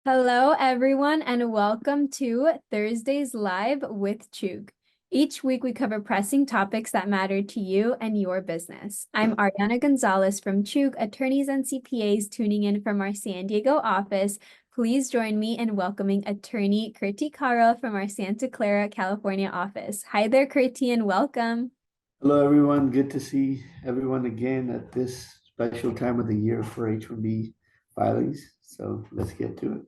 Hello, everyone, and welcome to Thursdays Live with Chug. Each week, we cover pressing topics that matter to you and your business. I'm Arianna Gonzalez from Chug, attorneys and CPAs tuning in from our San Diego office. Please join me in welcoming Attorney Kirti Kalra from our Santa Clara, California office. Hi there, Kirti, and welcome. Hello, everyone. Good to see everyone again at this special time of the year for H-1B filings. So let's get to it.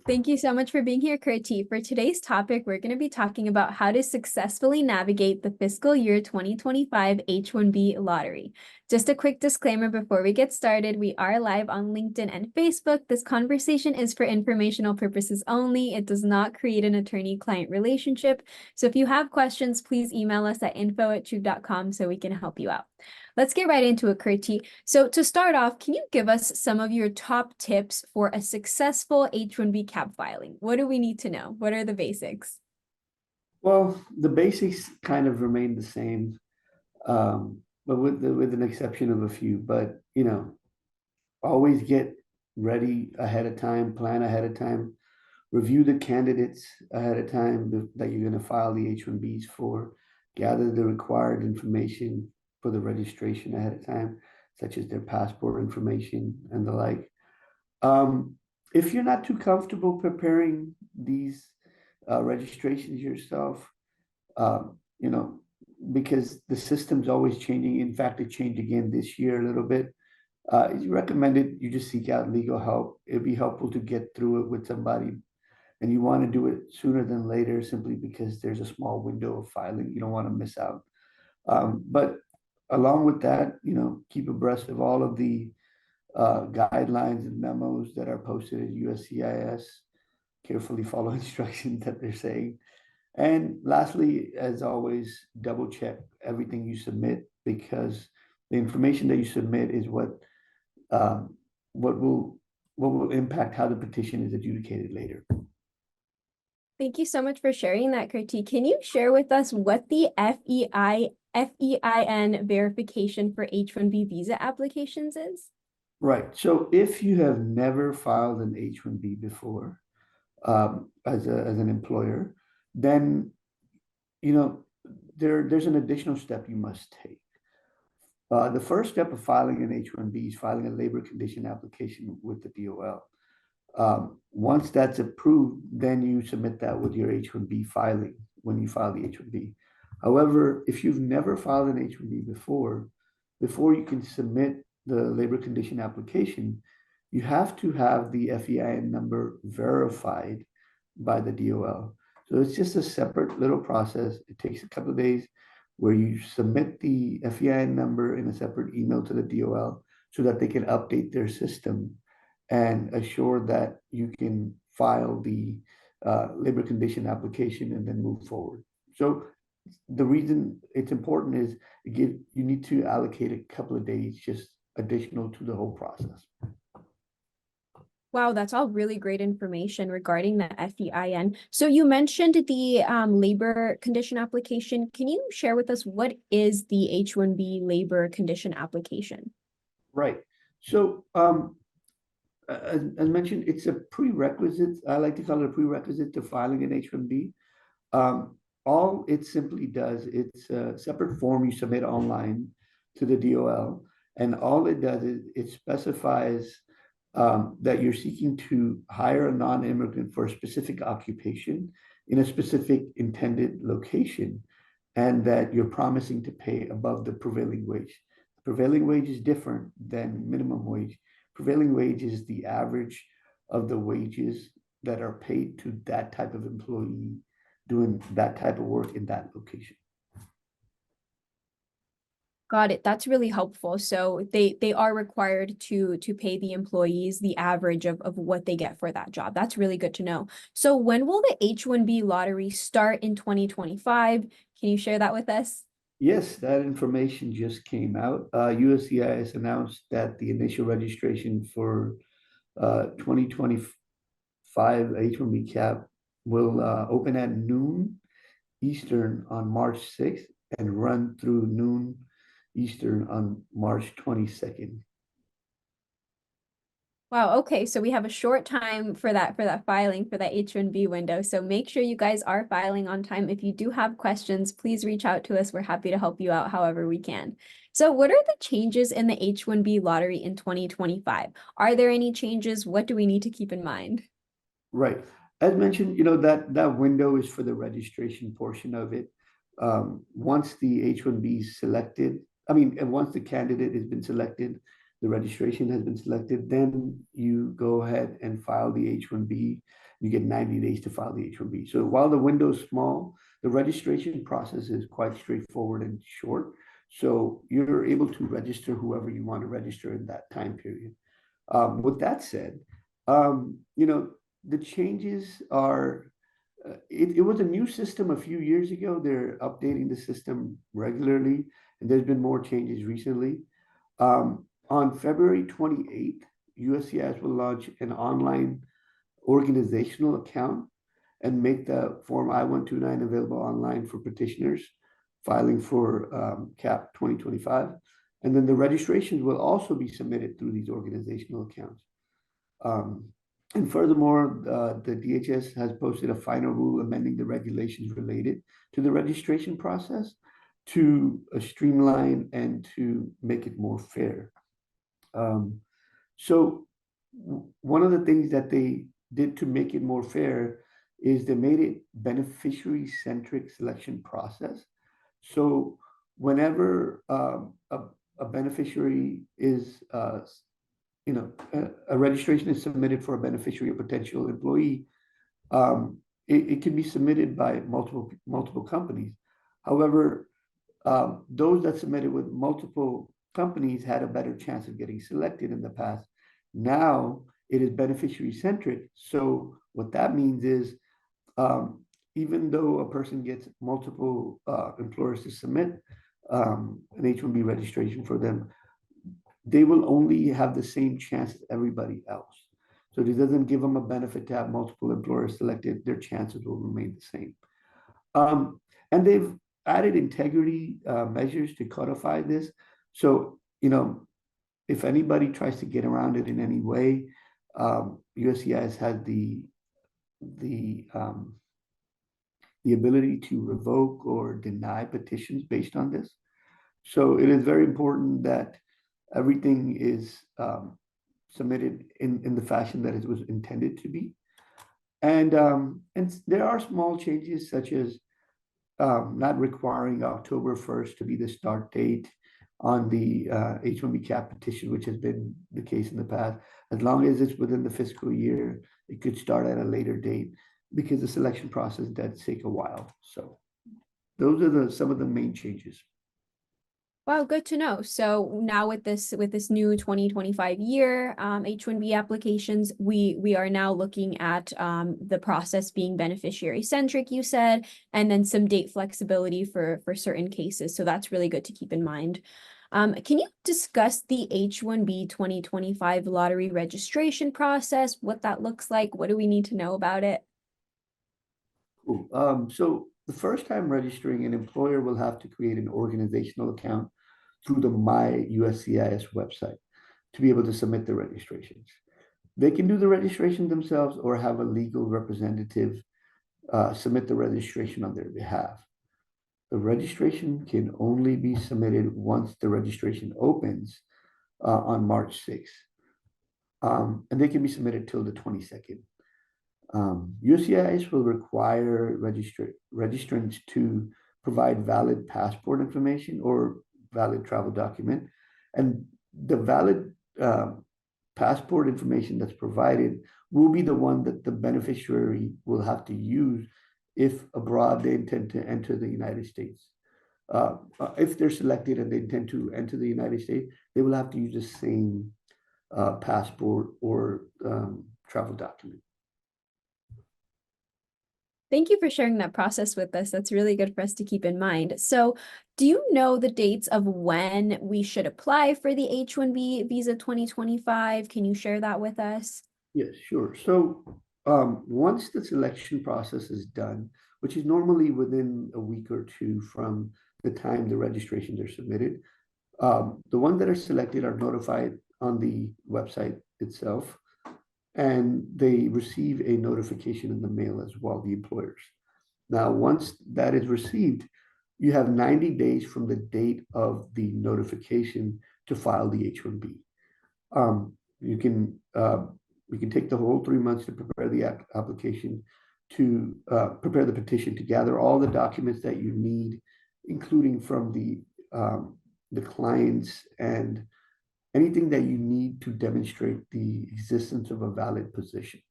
Thank you so much for being here, Kirti. For today's topic, we're going to be talking about how to successfully navigate the fiscal year 2025 H-1B lottery. Just a quick disclaimer before we get started, we are live on LinkedIn and Facebook. This conversation is for informational purposes only. It does not create an attorney-client relationship. So if you have questions, please email us at info@chug.com so we can help you out. Let's get right into it, Kirti. So to start off, can you give us some of your top tips for a successful H-1B cap filing? What do we need to know? What are the basics? Well, the basics kind of remain the same, but with an exception of a few. But, always get ready ahead of time, plan ahead of time, review the candidates ahead of time that you're going to file the H-1Bs for, gather the required information for the registration ahead of time, such as their passport information and the like. If you're not too comfortable preparing these registrations yourself, you know, because the system's always changing. In fact, it changed again this year a little bit. It's recommended you just seek out legal help. It'd be helpful to get through it with somebody, and you want to do it sooner than later simply because there's a small window of filing. You don't want to miss out. But along with that, keep abreast of all of the guidelines and memos that are posted at USCIS. Carefully follow instructions that they're saying. And lastly, as always, double check everything you submit, because the information that you submit is um, what will impact how the petition is adjudicated later. Thank you so much for sharing that, Kirti. Can you share with us what the FEIN verification for H-1B visa applications is? Right. So if you have never filed an H-1B before, as an employer, then there's an additional step you must take. The first step of filing an H-1B is filing a labor condition application with the DOL. Once that's approved, then you submit that with your H-1B filing when you file the H-1B. However, if you've never filed an H-1B before you can submit the labor condition application, you have to have the FEIN number verified by the DOL. So it's just a separate little process. It takes a couple of days where you submit the FEIN number in a separate email to the DOL so that they can update their system and assure that you can file the labor condition application and then move forward. So the reason it's important is you need to allocate a couple of days just additional to the whole process. Wow, that's all really great information regarding the FEIN. So you mentioned the labor condition application. Can you share with us what is the H-1B labor condition application? Right. So as mentioned, it's a prerequisite. I like to call it a prerequisite to filing an H-1B. All it simply does, it's a separate form you submit online to the DOL. And all it does is it specifies that you're seeking to hire a non-immigrant for a specific occupation in a specific intended location, and that you're promising to pay above the prevailing wage. The prevailing wage is different than minimum wage. Prevailing wage is the average of the wages that are paid to that type of employee doing that type of work in that location. Got it. That's really helpful. So they are required to pay the employees the average of what they get for that job. That's really good to know. So when will the H-1B lottery start in 2025? Can you share that with us? Yes, that information just came out. USCIS announced that the initial registration for 2025 H-1B cap will open at noon Eastern on March 6th and run through noon Eastern on March 22nd. Wow, okay, so we have a short time for that filing for that H-1B window. So make sure you guys are filing on time. If you do have questions, please reach out to us. We're happy to help you out however we can. So what are the changes in the H-1B lottery in 2025? Are there any changes? What do we need to keep in mind? Right. As mentioned, that window is for the registration portion of it. Once the H-1B is selected, and once the candidate has been selected, the registration has been selected, then you go ahead and file the H-1B. You get 90 days to file the H-1B. So while the window is small, the registration process is quite straightforward and short. So you're able to register whoever you want to register in that time period. With that said, the changes are, it was a new system a few years ago. They're updating the system regularly, and there's been more changes recently. On February 28th, USCIS will launch an online organizational account and make the Form I-129 available online for petitioners filing for CAP 2025. And then the registrations will also be submitted through these organizational accounts. And furthermore, the DHS has posted a final rule amending the regulations related to the registration process to streamline and to make it more fair. So one of the things that they did to make it more fair is they made it beneficiary-centric selection process. So whenever a beneficiary is a registration is submitted for a beneficiary or potential employee, it can be submitted by multiple companies. However, those that submitted with multiple companies had a better chance of getting selected in the past. Now it is beneficiary centric. So what that means is, even though a person gets multiple employers to submit an H-1B registration for them, they will only have the same chance as everybody else. So it doesn't give them a benefit to have multiple employers selected. Their chances will remain the same. And they've added integrity measures to codify this. So, if anybody tries to get around it in any way, USCIS has the ability to revoke or deny petitions based on this. So it is very important that everything is submitted in the fashion that it was intended to be. And there are small changes, such as not requiring October 1st to be the start date on the H-1B CAP petition, which has been the case in the past. As long as it's within the fiscal year, it could start at a later date, because the selection process does take a while. So those are some of the main changes. Wow, good to know. So now with this new 2025 year H-1B applications, we are now looking at the process being beneficiary centric, you said, and then some date flexibility for certain cases. So that's really good to keep in mind. Can you discuss the H-1B 2025 lottery registration process, what that looks like? What do we need to know about it? Cool. So the first time registering, an employer will have to create an organizational account through the My USCIS website to be able to submit the registrations. They can do the registration themselves or have a legal representative submit the registration on their behalf. The registration can only be submitted once the registration opens on March 6th. And they can be submitted till the 22nd. USCIS will require registrants to provide valid passport information or valid travel document. And the valid passport information that's provided will be the one that the beneficiary will have to use if abroad they intend to enter the United States. If they're selected and they intend to enter the United States, they will have to use the same passport or travel document. Thank you for sharing that process with us. That's really good for us to keep in mind. So do you know the dates of when we should apply for the H-1B Visa 2025? Can you share that with us? Yes, sure. So once the selection process is done, which is normally within a week or two from the time the registrations are submitted, the ones that are selected are notified on the website itself. and they receive a notification in the mail as well, the employers. Now, once that is received, you have 90 days from the date of the notification to file the H-1B. You can take the whole 3 months to prepare the application, to prepare the petition, to gather all the documents that you need, including from the clients and anything that you need to demonstrate the existence of a valid position.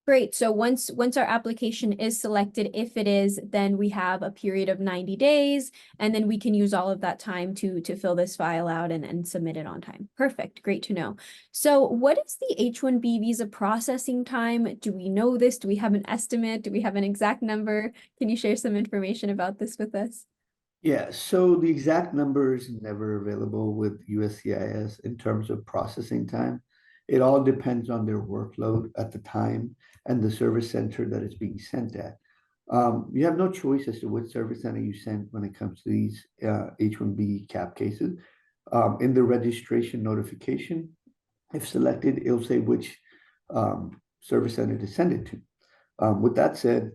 Great. So once our application is selected, if it is, then we have a period of 90 days, and then we can use all of that time to fill this file out and submit it on time. Perfect. Great to know. So what is the H-1B visa processing time? Do we know this? Do we have an estimate? Do we have an exact number? Can you share some information about this with us? Yeah, so the exact number is never available with USCIS in terms of processing time. It all depends on their workload at the time and the service center that it's being sent at. You have no choice as to which service center you send when it comes to these H-1B cap cases. In the registration notification, if selected, it'll say which service center to send it to. With that said,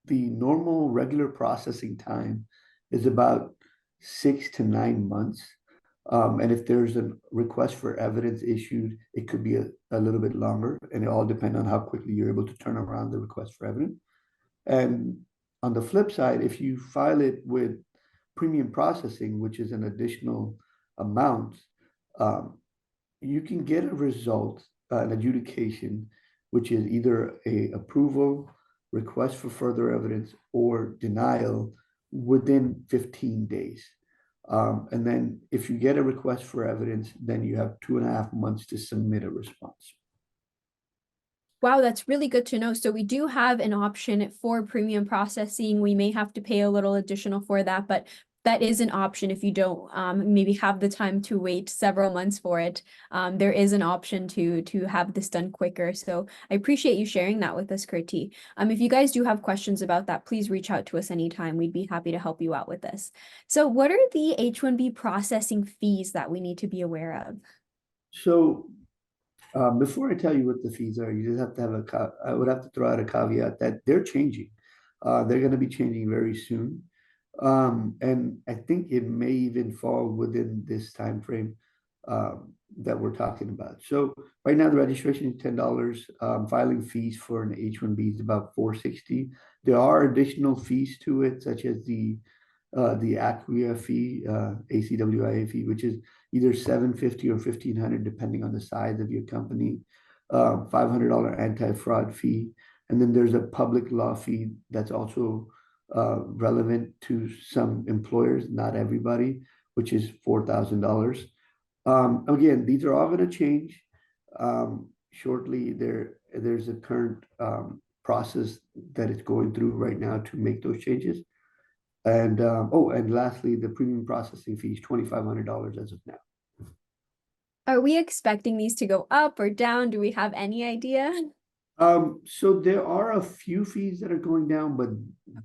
the normal regular processing time is about 6 to 9 months. And if there's a request for evidence issued, it could be a little bit longer, and it all depends on how quickly you're able to turn around the request for evidence. And on the flip side, if you file it with premium processing, which is an additional amount, you can get a result, an adjudication, which is either a approval, request for further evidence, or denial within 15 days. And then if you get a request for evidence, then you have 2.5 months to submit a response. Wow, that's really good to know. So we do have an option for premium processing. We may have to pay a little additional for that, but that is an option if you don't maybe have the time to wait several months for it. There is an option to have this done quicker. So I appreciate you sharing that with us, Kirti. If you guys do have questions about that, please reach out to us anytime. We'd be happy to help you out with this. So what are the H-1B processing fees that we need to be aware of? So before I tell you what the fees are, you just have to have I would have to throw out a caveat that they're changing. They're going to be changing very soon. And I think it may even fall within this time frame that we're talking about. So right now the registration is $10. Filing fees for an H-1B is about $4.60. There are additional fees to it, such as the ACWIA fee, ACWIA fee, which is either $750 or $1,500, depending on the size of your company. $500 anti-fraud fee, and then there's a public law fee that's also relevant to some employers, not everybody, which is $4,000. Again, these are all going to change shortly. There's a current process that it's going through right now to make those changes. And and lastly, the premium processing fee is $2,500 as of now. Are we expecting these to go up or down? Do we have any idea? So there are a few fees that are going down, but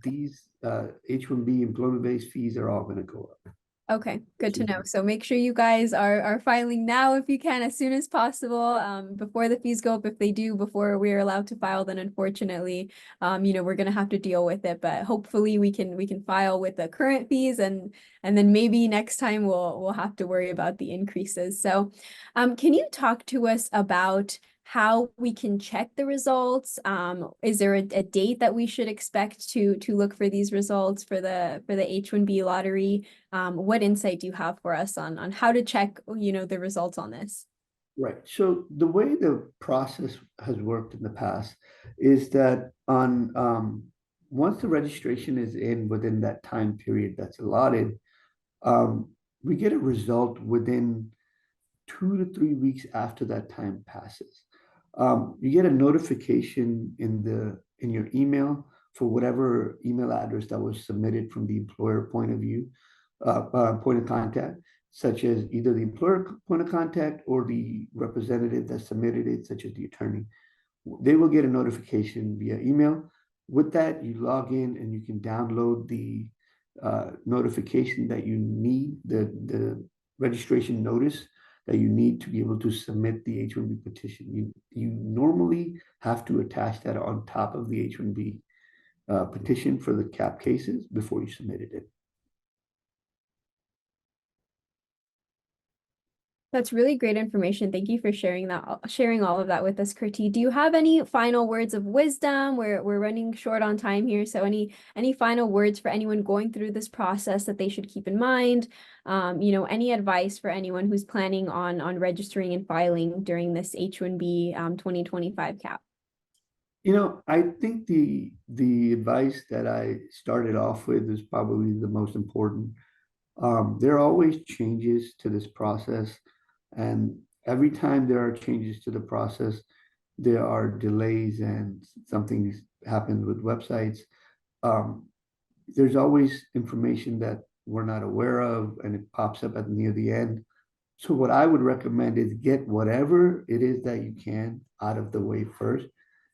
these H-1B employment-based fees are all going to go up. Okay, good to know. So make sure you guys are filing now if you can, as soon as possible, before the fees go up. If they do before we're allowed to file, then unfortunately, we're gonna have to deal with it. But hopefully we can file with the current fees, and then maybe next time we'll have to worry about the increases. So, can you talk to us about how we can check the results? Is there a date that we should expect to look for these results for the H-1B lottery? What insight do you have for us on how to check, the results on this? Right. So the way the process has worked in the past is that once the registration is in within that time period that's allotted, we get a result within 2 to 3 weeks after that time passes. You get a notification in your email for whatever email address that was submitted from the employer point of view, point of contact, such as either the employer point of contact or the representative that submitted it, such as the attorney. They will get a notification via email. With that, you log in and you can download the notification that you need, the registration notice that you need to be able to submit the H-1B petition. You normally have to attach that on top of the H-1B petition for the cap cases before you submitted it. That's really great information. Thank you for sharing all of that with us, Kirti. Do you have any final words of wisdom? We're running short on time here, so any final words for anyone going through this process that they should keep in mind? Any advice for anyone who's planning on registering and filing during this H-1B 2025 cap? I think the advice that I started off with is probably the most important. There are always changes to this process, and every time there are changes to the process, there are delays and something's happened with websites. There's always information that we're not aware of, and it pops up at near the end. So what I would recommend is get whatever it is that you can out of the way first.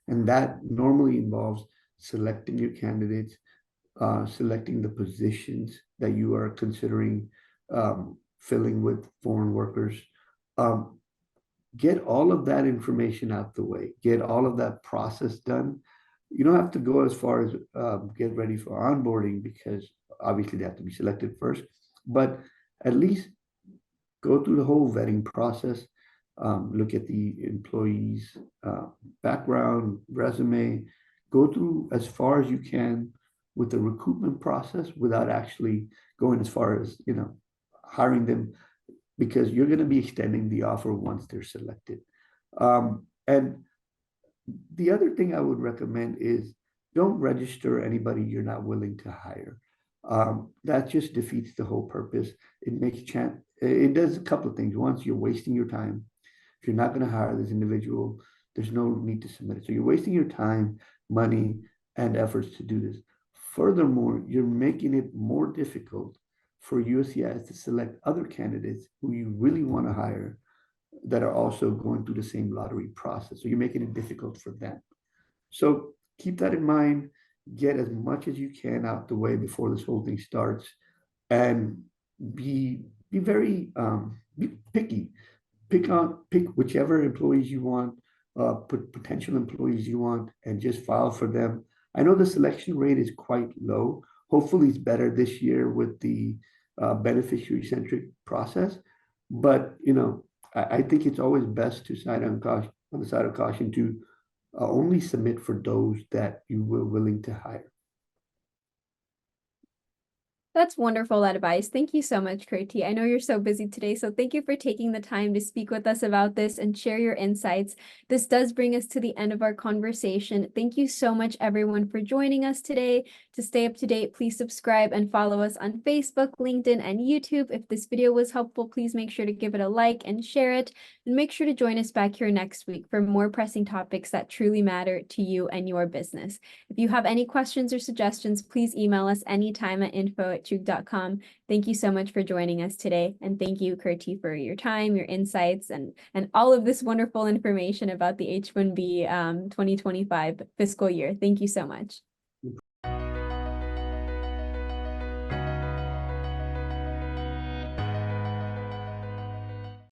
And that normally involves selecting your candidates, selecting the positions that you are considering filling with foreign workers. Get all of that information out the way, get all of that process done. You don't have to go as far as get ready for onboarding, because obviously they have to be selected first, but at least go through the whole vetting process. Look at the employee's background, resume, go through as far as you can with the recruitment process without actually going as far as, hiring them, because you're going to be extending the offer once they're selected. And the other thing I would recommend is don't register anybody you're not willing to hire. That just defeats the whole purpose. It does a couple of things. Once, you're wasting your time. If you're not going to hire this individual, there's no need to submit it. So you're wasting your time, money, and efforts to do this. Furthermore, you're making it more difficult for USCIS to select other candidates who you really want to hire that are also going through the same lottery process. So you're making it difficult for them. So keep that in mind. Get as much as you can out the way before this whole thing starts, and be very be picky. Pick whichever employees you want, potential employees you want, and just file for them. I know the selection rate is quite low. Hopefully it's better this year with the beneficiary-centric process. But, I think it's always best to side on the side of caution to only submit for those that you were willing to hire. That's wonderful advice. Thank you so much, Kirti. I know you're so busy today, so thank you for taking the time to speak with us about this and share your insights. This does bring us to the end of our conversation. Thank you so much, everyone, for joining us today. To stay up to date, please subscribe and follow us on Facebook, LinkedIn, and YouTube. If this video was helpful, please make sure to give it a like and share it. And make sure to join us back here next week for more pressing topics that truly matter to you and your business. If you have any questions or suggestions, please email us anytime at info@chug.com. Thank you so much for joining us today. And thank you, Kirti, for your time, your insights, and all of this wonderful information about the H-1B 2025 fiscal year. Thank you so much.